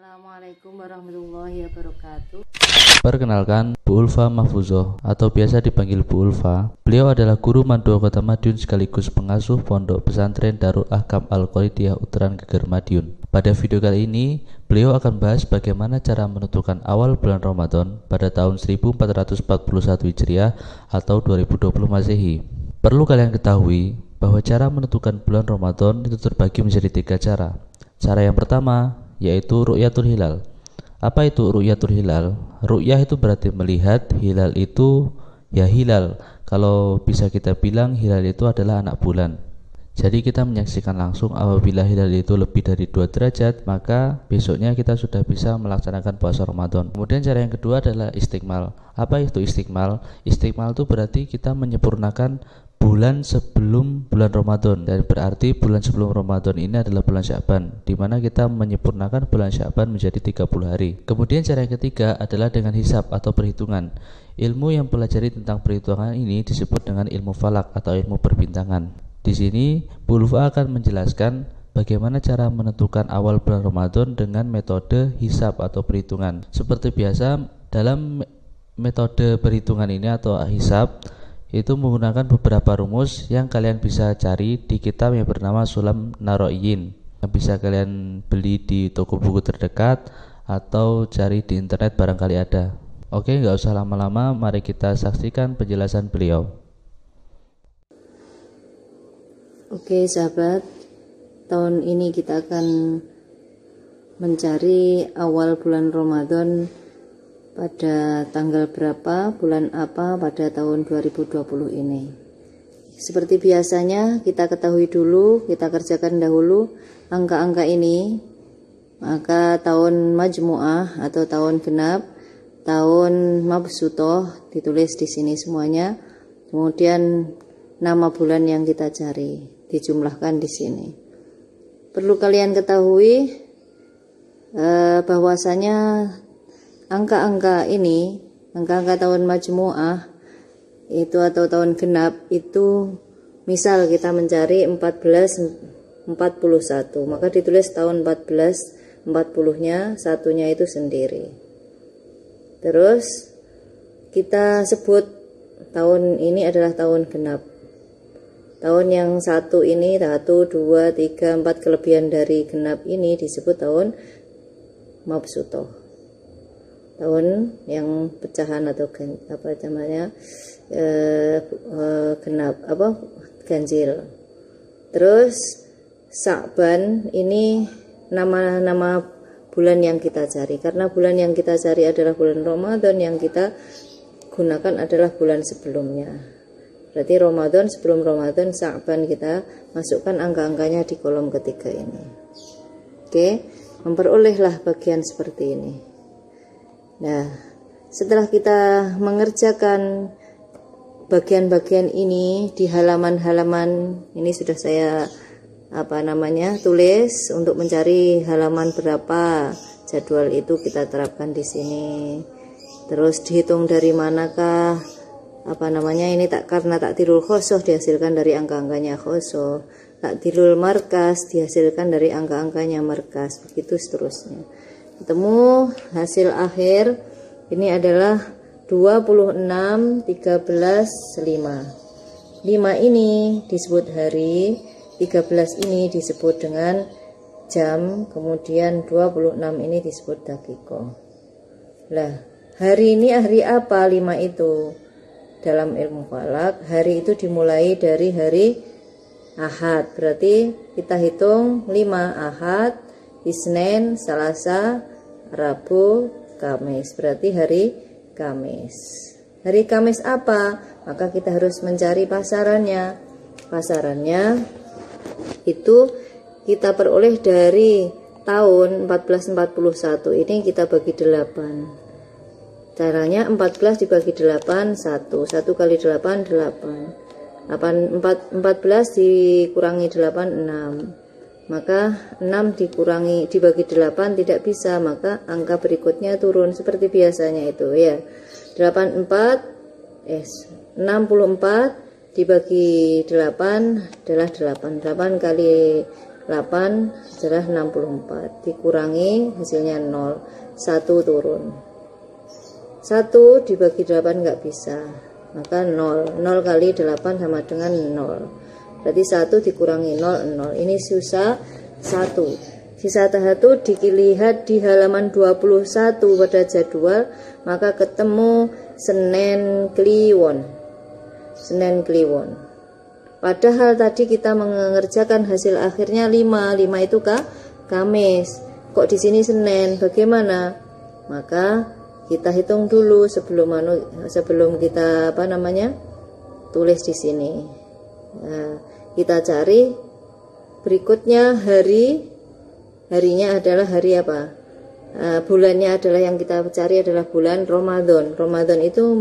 Assalamualaikum warahmatullahi wabarakatuh. Perkenalkan, Bu Ulfa Mahfuzoh atau biasa dipanggil Bu Ulfa. Beliau adalah guru Mandua Kota Madiun sekaligus pengasuh Pondok Pesantren Darul Ahkam Al-Qaidiyah Uteran Geger Madiun. Pada video kali ini, beliau akan bahas bagaimana cara menentukan awal bulan Ramadan pada tahun 1441 Hijriah atau 2020 Masehi. Perlu kalian ketahui bahwa cara menentukan bulan Ramadan itu terbagi menjadi 3 cara. Cara yang pertama yaitu ru'yatul hilal. Apa itu ru'yatul hilal? Ru'yah itu berarti melihat, hilal itu ya hilal. Kalau bisa kita bilang hilal itu adalah anak bulan. Jadi kita menyaksikan langsung apabila hilal itu lebih dari 2 derajat, maka besoknya kita sudah bisa melaksanakan puasa Ramadan. Kemudian cara yang kedua adalah istikmal. Apa itu istikmal? Istikmal itu berarti kita menyempurnakan bulan sebelum bulan Ramadan, dan berarti bulan sebelum Ramadan ini adalah bulan Sya'ban, di mana kita menyempurnakan bulan Sya'ban menjadi 30 hari. Kemudian cara yang ketiga adalah dengan hisab atau perhitungan. Ilmu yang pelajari tentang perhitungan ini disebut dengan ilmu falak atau ilmu perbintangan. Di sini Bu Ulfa akan menjelaskan bagaimana cara menentukan awal bulan Ramadan dengan metode hisab atau perhitungan. Seperti biasa, dalam metode perhitungan ini atau hisab itu menggunakan beberapa rumus yang kalian bisa cari di kitab yang bernama Sulam Naroiyin, yang bisa kalian beli di toko buku terdekat atau cari di internet barangkali ada. Oke, nggak usah lama-lama, mari kita saksikan penjelasan beliau. Oke sahabat, tahun ini kita akan mencari awal bulan Ramadan pada tanggal berapa, bulan apa pada tahun 2020 ini. Seperti biasanya kita ketahui dulu, kita kerjakan dahulu angka-angka ini. Maka tahun majmu'ah atau tahun genap, tahun mabsutoh ditulis di sini semuanya. Kemudian nama bulan yang kita cari dijumlahkan di sini. Perlu kalian ketahui bahwasanya angka-angka ini, angka-angka tahun majmu'ah itu atau tahun genap itu, misal kita mencari 1441, maka ditulis tahun 1440-nya, satunya itu sendiri. Terus kita sebut tahun ini adalah tahun genap. Tahun yang satu ini, 1, 2, 3, 4 kelebihan dari genap ini disebut tahun mabsutoh. Tahun yang pecahan atau apa namanya genap ganjil. Terus Sya'ban ini nama bulan yang kita cari, karena bulan yang kita cari adalah bulan Ramadan, yang kita gunakan adalah bulan sebelumnya. Berarti Ramadan, sebelum Ramadan, Sya'ban, kita masukkan angka-angkanya di kolom ketiga ini. Oke, memperolehlah bagian seperti ini. Nah, setelah kita mengerjakan bagian-bagian ini di halaman-halaman ini, sudah saya tulis untuk mencari halaman berapa, jadwal itu kita terapkan di sini. Terus dihitung dari manakah ini karena takdirul khosoh dihasilkan dari angka-angkanya khosoh, takdirul markas dihasilkan dari angka-angkanya markas, begitu seterusnya. Ketemu hasil akhir ini adalah 26, 13, 5. 5 ini disebut hari, 13 ini disebut dengan jam, kemudian 26 ini disebut dakiko. Lah, hari ini hari apa 5 itu? Dalam ilmu falak, hari itu dimulai dari hari Ahad. Berarti kita hitung 5 Ahad, Isnin, Selasa, Rabu, Kamis. Berarti hari Kamis. Hari Kamis apa? Maka kita harus mencari pasarannya. Pasarannya itu kita peroleh dari tahun 1441 ini, kita bagi 8. Caranya 14 dibagi 8, 1 kali 8, 8. 14 dikurangi 8, 6. Maka 6 dibagi 8 tidak bisa, maka angka berikutnya turun seperti biasanya itu ya. 64 dibagi 8 adalah 8. 8 kali 8 adalah 64, dikurangi hasilnya 0, 1 turun. 1 dibagi 8 nggak bisa, maka 0 kali 8 sama dengan 0, berarti 1 dikurangi 0, 0. Ini sisa 1. Sisa 1 dilihat di halaman 21 pada jadwal, maka ketemu Senen Kliwon. Senen Kliwon. Padahal tadi kita mengerjakan hasil akhirnya 5 itu Kamis. Kok di sini Senin? Bagaimana? Maka kita hitung dulu sebelum kita tulis di sini. Nah, kita cari berikutnya harinya adalah hari apa? Bulannya adalah yang kita cari adalah bulan Ramadan. Ramadan itu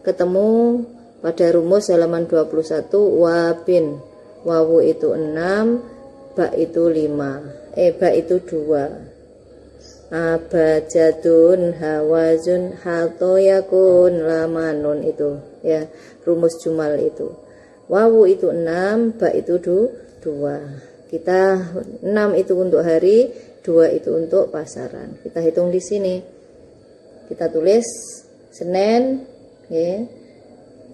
ketemu pada rumus halaman 21, wabin, wawu itu 6, ba itu 5, ba itu 2, abajadun, hawazun, hatoyakun, lamanun, itu ya rumus jumal itu. Wawu itu 6, ba itu 2. Kita 6 itu untuk hari, 2 itu untuk pasaran. Kita hitung di sini. Kita tulis Senin, ya.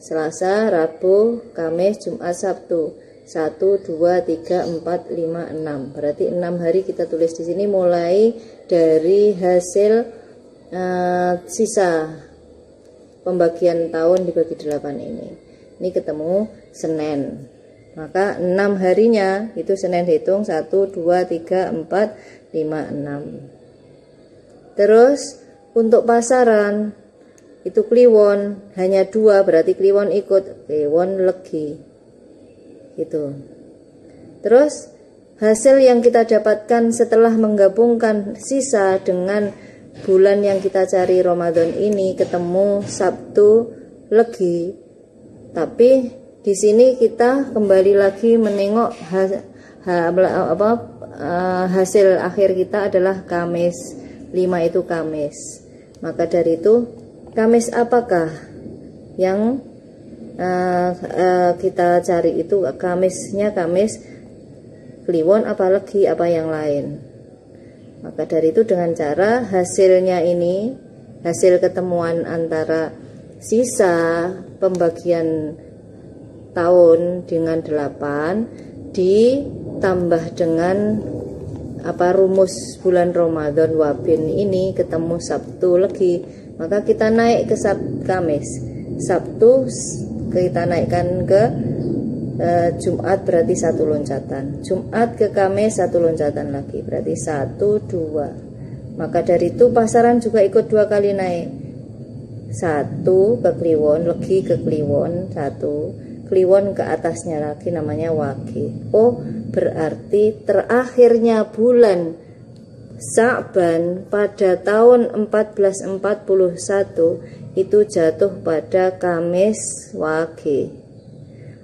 Selasa, Rabu, Kamis, Jumat, Sabtu. 1, 2, 3, 4, 5, 6. Berarti 6 hari kita tulis di sini mulai dari hasil sisa pembagian tahun dibagi 8 ini. Ini ketemu Senin. Maka 6 harinya itu Senin hitung 1, 2, 3, 4, 5, 6. Terus untuk pasaran itu Kliwon hanya 2, berarti Kliwon ikut, Kliwon Legi gitu. Terus hasil yang kita dapatkan setelah menggabungkan sisa dengan bulan yang kita cari Ramadan ini ketemu Sabtu Legi. Tapi di sini kita kembali lagi menengok hasil akhir kita adalah Kamis. 5 itu Kamis. Maka dari itu Kamis apakah yang kita cari itu? Kamisnya Kamis Kliwon apa Legi apa yang lain? Maka dari itu dengan cara hasilnya ini, hasil ketemuan antara sisa pembagian tahun dengan 8 ditambah dengan rumus bulan Ramadan wabin ini ketemu Sabtu Legi, maka kita naik ke Kamis. Sabtu kita naikkan ke Jumat, berarti 1 loncatan. Jumat ke Kamis 1 loncatan lagi, berarti 1, 2. Maka dari itu pasaran juga ikut 2 kali naik. 1 ke Kliwon, Legi ke Kliwon 1, Kliwon ke atasnya lagi namanya Wage. Oh, berarti terakhirnya bulan Sa'ban pada tahun 1441 itu jatuh pada Kamis Wage.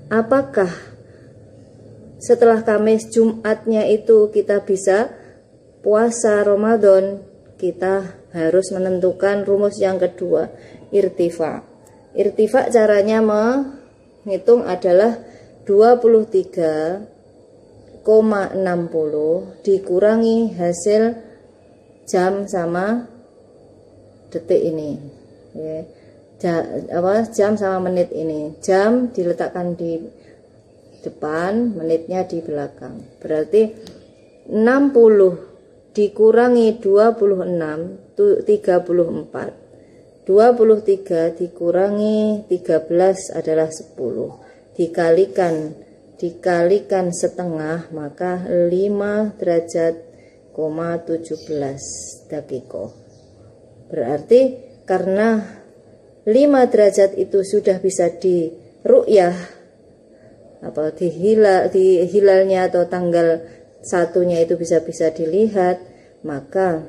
Apakah setelah Kamis Jumatnya itu kita bisa puasa Ramadan? Kita harus menentukan rumus yang kedua, irtifa. Irtifa caranya menghitung adalah 23,60 dikurangi hasil jam sama detik ini, ya. Jam sama menit ini. Jam diletakkan di depan, menitnya di belakang. Berarti 60 dikurangi 26 itu 34. 23 dikurangi 13 adalah 10. Dikalikan setengah, maka 5 derajat 17 dakiko. Berarti karena 5 derajat itu sudah bisa diru'yah, di hilalnya atau tanggal satunya itu bisa dilihat, maka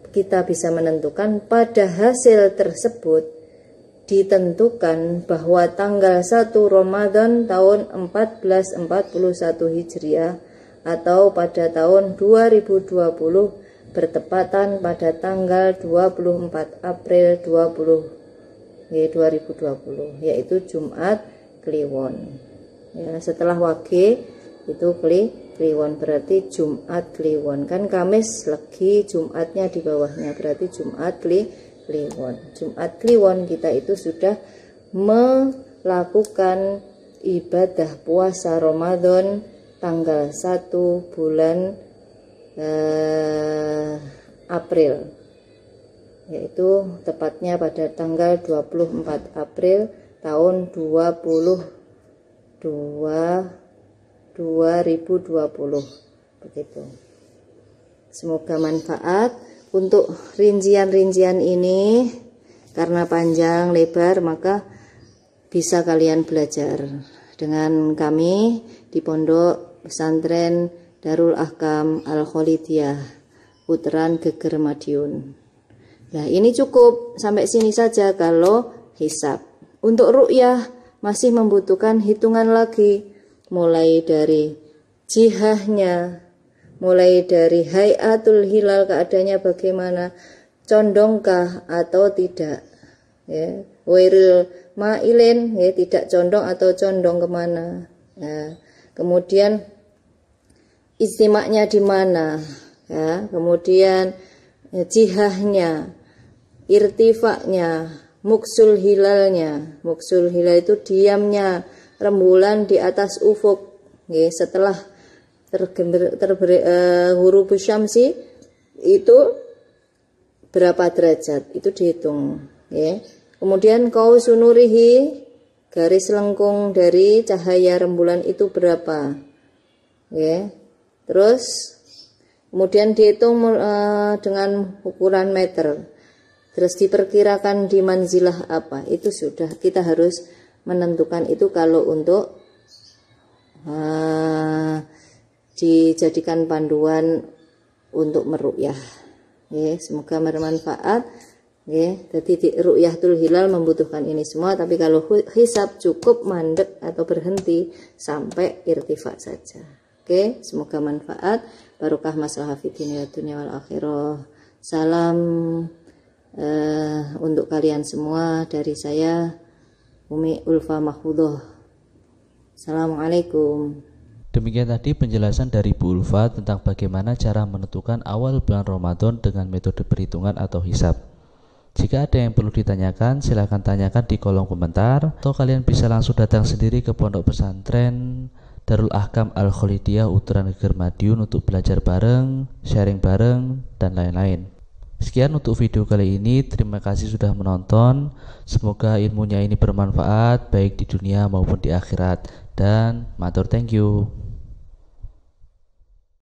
kita bisa menentukan pada hasil tersebut ditentukan bahwa tanggal 1 Ramadan tahun 1441 Hijriah atau pada tahun 2020 bertepatan pada tanggal 24 April 2020, yaitu Jumat Kliwon. Ya, setelah Wage itu Kliwon berarti Jumat Kliwon. Kan Kamis Legi, Jumatnya di bawahnya berarti Jumat Kliwon. Jumat Kliwon kita itu sudah melakukan ibadah puasa Ramadan tanggal 1 bulan April, yaitu tepatnya pada tanggal 24 April tahun 2020 begitu. Semoga manfaat. Untuk rincian-rincian ini karena panjang lebar maka bisa kalian belajar dengan kami di Pondok Pesantren Darul Ahkam Al-Kholidiyah Putaran Geger Madiun. Nah, ini cukup sampai sini saja kalau hisab. Untuk ru'yah masih membutuhkan hitungan lagi, mulai dari jihahnya, mulai dari hayatul hilal, keadaannya bagaimana, condongkah atau tidak, ya, wairil mailin, ya, tidak condong atau condong kemana, ya. Kemudian istimaknya di mana, ya. Kemudian jihahnya, irtifaknya, muksul hilalnya. Muksul hilal itu diamnya rembulan di atas ufuk, ya, setelah huruf syamsi itu berapa derajat itu dihitung, ya. Kemudian kausunurihi, garis lengkung dari cahaya rembulan itu berapa, ya. Terus kemudian dihitung dengan ukuran meter, terus diperkirakan di manzilah apa, itu sudah kita harus menentukan itu kalau untuk dijadikan panduan untuk meru'yah. Ya, semoga bermanfaat. Ya, jadi ru'yatul hilal membutuhkan ini semua, tapi kalau hisab cukup mandek atau berhenti sampai irtifak saja. Oke, semoga manfaat. Barokah maslahah fid dunya wal akhirah. Salam untuk kalian semua dari saya, Umi Ulfa Mahfudhoh. Assalamualaikum. Demikian tadi penjelasan dari Bu Ulfa tentang bagaimana cara menentukan awal bulan Ramadan dengan metode perhitungan atau hisab. Jika ada yang perlu ditanyakan, silahkan tanyakan di kolom komentar, atau kalian bisa langsung datang sendiri ke Pondok Pesantren Darul Ahkam Al-Kholidiyah Uturan Geger Madiun untuk belajar bareng, sharing bareng, dan lain-lain. Sekian untuk video kali ini, terima kasih sudah menonton. Semoga ilmunya ini bermanfaat baik di dunia maupun di akhirat. Dan matur thank you.